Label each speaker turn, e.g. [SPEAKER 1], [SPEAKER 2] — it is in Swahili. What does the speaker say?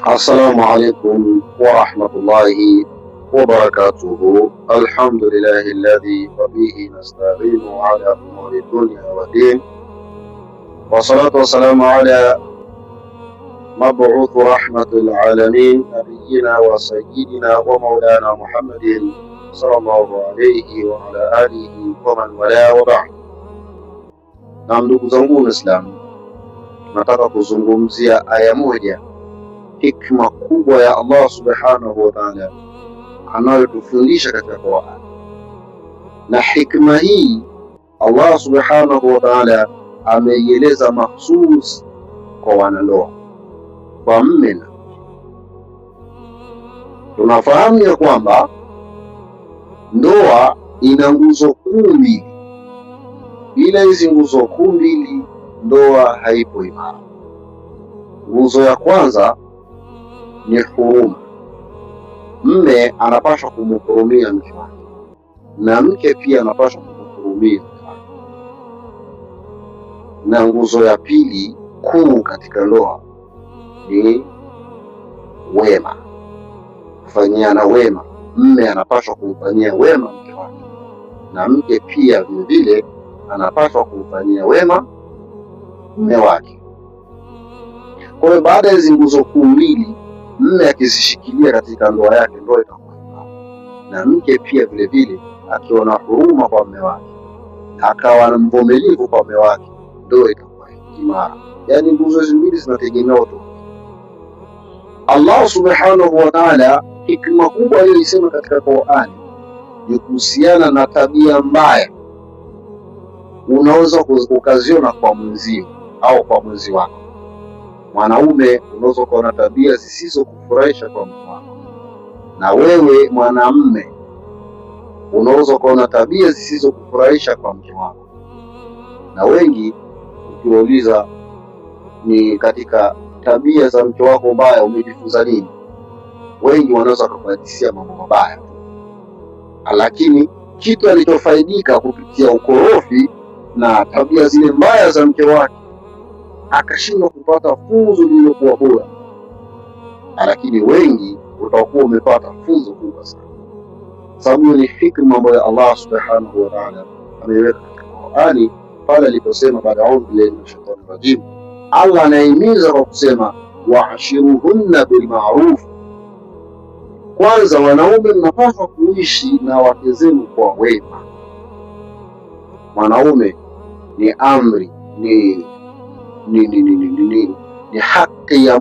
[SPEAKER 1] السلام عليكم ورحمة الله وبركاته. الحمد لله الذي وبه نستعين على أمور الدنيا والدين، والصلاة والسلام على مبعوث رحمة العالمين نبينا وسيدنا ومولانا محمد صلى الله عليه وعلى آله ومن والاه وبعد. Na ndugu zangu Waislamu, nataka kuzungumzia aya moja, hikma kubwa ya Allah subhanahu wa ta'ala anayotufundisha katika Qur'an. Na hikma hii Allah subhanahu wa ta'ala ameieleza mahsus kwa wanandoa, kwa mme na mke. Tunafahamu ya kwamba ndoa ina nguzo kuu mbili. Bila hizi nguzo kuu mbili, ndoa haipo imara. Nguzo ya kwanza ni huruma. Mme anapaswa kumhurumia mke wake na mke pia anapaswa kumhurumia mke wake. Na nguzo ya pili kuu katika ndoa ni wema, kufanyiana wema. Mme anapaswa kumfanyia wema mke wake na mke pia vilevile anapaswa kumfanyia wema mme wake. Kwa hiyo baada ya hizi nguzo kuu mbili, mme akizishikilia katika ndoa yake, ndoa itakuwa imara. Na mke pia vile vile akiwa na huruma kwa mme wake, akawa na mvumilivu kwa mme wake, ndoa itakuwa imara. Yaani nguzo hizi mbili zinategemea tu. Allah subhanahu wa ta'ala, hikma kubwa aliyoisema katika Qur'ani ni kuhusiana na tabia mbaya unaweza ukaziona kwa mwenzio au kwa mwenzi wako. Mwanaume unaweza kuona tabia zisizokufurahisha kwa mke wako, na wewe mwanamme unaweza kuona tabia zisizokufurahisha kwa mke wako. Na wengi ukiwauliza ni katika tabia za mke wako mbaya umejifunza nini, wengi wanaweza kukuhadithia mambo mabaya, lakini kitu alichofaidika kupitia ukorofi na tabia zile mbaya za mke wake akashindwa kupata funzo lililokuwa bora. Lakini wengi utakuwa umepata funzo kubwa sana, sababu ni hikma ambayo Allah subhanahu wa ta'ala ameiweka katika Qur'ani pale aliposema, baada ya billahi minash shaitani rajim, Allah anahimiza kwa kusema wa'ashiruhunna bil ma'ruf. Kwanza, wanaume mnapaswa kuishi na wake zenu kwa wema. Mwanaume ni amri, ni haki ya